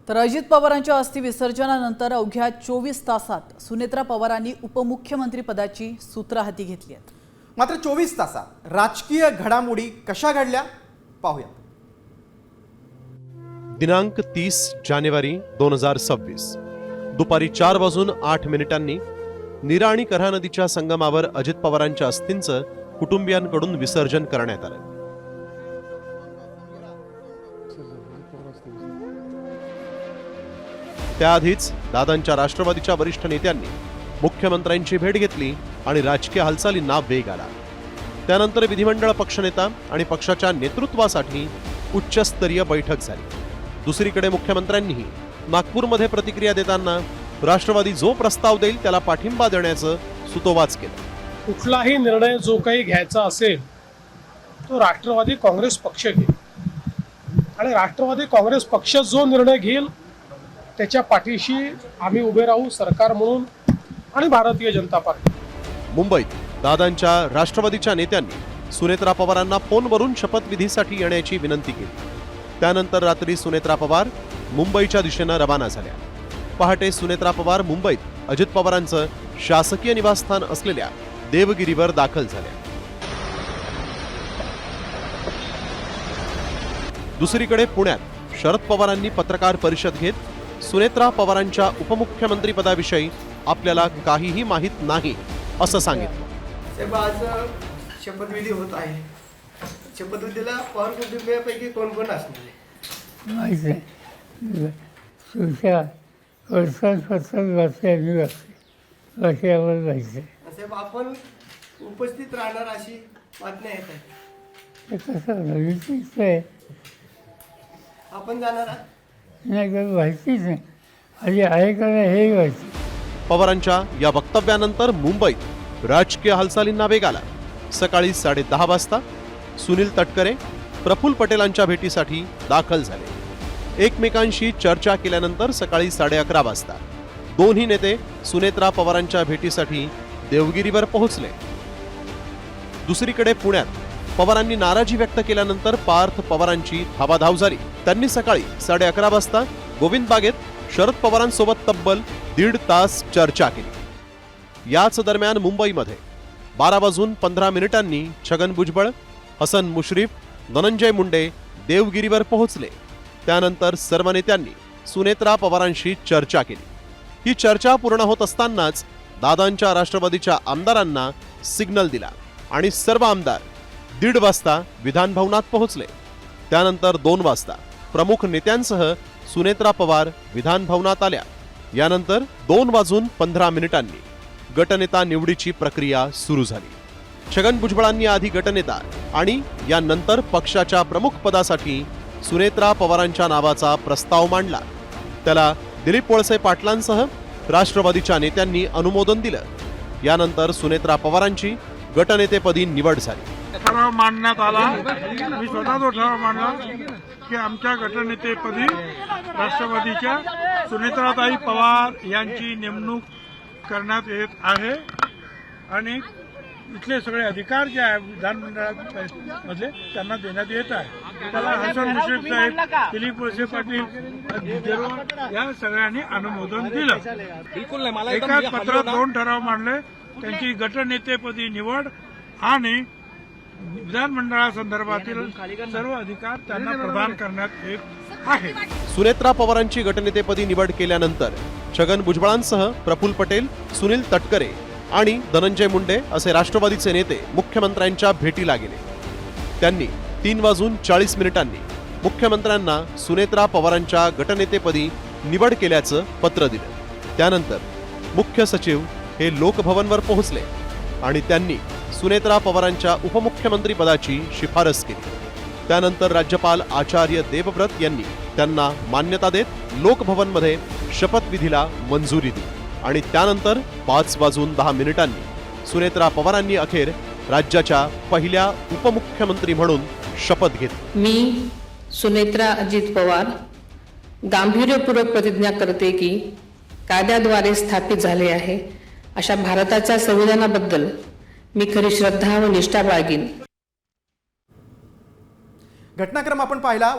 तर अजित पवारांच्या अस्थि विसर्जनानंतर अवघ्या 24 तासात सुनेत्रा पवारांनी उपमुख्यमंत्री पदाची सूत्र हाती घेतली आहेत। मात्र 24 तासात राजकीय घडामोडी कशा घडल्या पाहूया। दिनांक 30 जानेवारी 2026 दुपारी 4:08 नीरा आणि कऱ्हा नदीच्या संगमावर अजित पवारांच्या अस्थींचं कुटुंबियांकडून विसर्जन करण्यात आलं। त्याआधीच दादांच्या राष्ट्रवादीच्या वरिष्ठ नेत्यांनी मुख्यमंत्र्यांची भेट घेतली आणि राजकीय हालचालींना वेग आला। त्यानंतर विधिमंडळ पक्षनेता आणि पक्षाच्या नेतृत्वासाठी उच्चस्तरीय बैठक झाली। दुसरीकडे मुख्यमंत्र्यांनीही नागपूरमध्ये प्रतिक्रिया देताना राष्ट्रवादी जो प्रस्ताव देईल त्याला पाठिंबा देण्याचं सुतोवाच केलं। कुठलाही निर्णय जो काही घ्यायचा असेल तो राष्ट्रवादी काँग्रेस पक्ष घेईल आणि राष्ट्रवादी काँग्रेस पक्ष जो निर्णय घेईल त्याच्या पाठीशी आम्ही उभे राहू, सरकार म्हणून आणि भारतीय जनता पार्टी। मुंबईत दादांच्या राष्ट्रवादीच्या नेत्यांनी सुनेत्रा पवारांना फोनवरून शपथविधीसाठी येण्याची विनंती केली। त्यानंतर रात्री सुनेत्रा पवार मुंबईच्या दिशेने रवाना झाल्या। पहाटे सुनेत्रा पवार मुंबईत अजित पवारांचं शासकीय निवासस्थान असलेल्या देवगिरीवर दाखल झाल्या। दुसरीकडे पुण्यात शरद पवारांनी पत्रकार परिषद घेत सुनेत्रा पवारांच्या उपमुख्यमंत्री पदाविषयी आपल्याला काहीही माहित नाही असं सांगितलं। साहेब, आज शपथविधी होत आहे। शपथविधीला पवार कुटुंबियापैकी कोण कोण असणार आहे? माहिती आहे सुशा वर्षावर जायचं। साहेब, आपण उपस्थित राहणार अशी बातमी येत आहे। ते कसं विचित्र आहे, आपण जाणार आहात? नाही काही माहितीच नाही, आधी आहे का नाही हे माहिती। पवारांच्या या वक्तव्यानंतर मुंबईत राजकीय हालचालींना वेग आला। सकाळी 10:30 वाजता सुनील तटकरे प्रफुल्ल पटेलांच्या भेटीसाठी दाखल झाले। एकमेकांशी चर्चा केल्यानंतर सकाळी 11:30 वाजता दोन्ही नेते सुनेत्रा पवारांच्या भेटीसाठी देवगिरीवर पोहोचले। दुसरीकडे पुण्यात पवारांनी नाराजी व्यक्त केल्यानंतर पार्थ पवारांची धावाधाव झाली। त्यांनी सकाळी 11:30 वाजता गोविंद बागेत शरद पवारांसोबत तब्बल 1.5 तास चर्चा केली। याच दरम्यान मुंबईमध्ये 12:15 छगन भुजबळ, हसन मुश्रीफ, धनंजय मुंडे देवगिरीवर पोहोचले। त्यानंतर सर्व नेत्यांनी सुनेत्रा पवारांशी चर्चा केली। ही चर्चा पूर्ण होत असतानाच दादांच्या राष्ट्रवादीच्या आमदारांना सिग्नल दिला आणि सर्व आमदार 1:30 वाजता विधान भवनात पोहोचले। त्यानंतर 2 वाजता प्रमुख नेत्यांसह सुनेत्रा पवार विधान भवनात आल्या। यानंतर 2:15 गटनेता निवडीची प्रक्रिया सुरू झाली। छगन भुजबळांनी आधी गटनेता आणि यानंतर पक्षाच्या प्रमुख पदासाठी सुनेत्रा पवारांच्या नावाचा प्रस्ताव मांडला। त्याला दिलीप वळसे पाटलांसह राष्ट्रवादीच्या नेत्यांनी अनुमोदन दिलं। यानंतर सुनेत्रा पवारांची गटनेतेपदी निवड झाली। ठराव मांडण्यात आला। मी स्वतः तो ठराव मांडला की आमच्या गटनेतेपदी राष्ट्रवादीच्या सुनेत्राताई पवार यांची नेमणूक करण्यात येत आहे आणि इथले सगळे अधिकार जे आहे विधानमंडळामधले त्यांना देण्यात येत आहे। त्याला हसन मुश्रीफ साहेब, दिलीप वळसे पाटील या सगळ्यांनी अनुमोदन दिलं। एकाच पत्रात 2 ठराव मांडले, त्यांची गटनेतेपदी निवड आणि विधानमंडळासंदर्भातील सर्व अधिकार त्यांना प्रदान करण्यात येत आहे। सुनेत्रा पवारांची गटनेतेपदी निवड केल्यानंतर छगन भुजबळांसह प्रफुल्ल पटेल, सुनील तटकरे आणि धनंजय मुंडे असे राष्ट्रवादीचे नेते मुख्यमंत्र्यांच्या भेटीला गेले। त्यांनी 3:40 मुख्यमंत्र्यांना सुनेत्रा पवारांच्या गटनेतेपदी निवड केल्याचं पत्र दिलं। त्यानंतर मुख्य सचिव हे लोकभवनवर पोहोचले आणि त्यांनी सुनेत्रा पवारांच्या उपमुख्यमंत्री पदाची शिफारस केली। त्यानंतर राज्यपाल आचार्य देवव्रत यांनी त्यांना मान्यता देत लोकभवनमध्ये शपथविधीला मंजुरी दिली आणि त्यानंतर 5:10 सुनेत्रा पवारांनी अखेर राज्याच्या पहिल्या उपमुख्यमंत्री म्हणून शपथ घेतली। मी सुनेत्रा अजित पवार गांभीर्यपूर्वक प्रतिज्ञा करते की कायद्याद्वारे स्थापित झाले आहे अशा भारताच्या संविधानाबद्दल मी खरी श्रद्धा व निष्ठा बाळगीन। घटनाक्रम आपण पाहिला।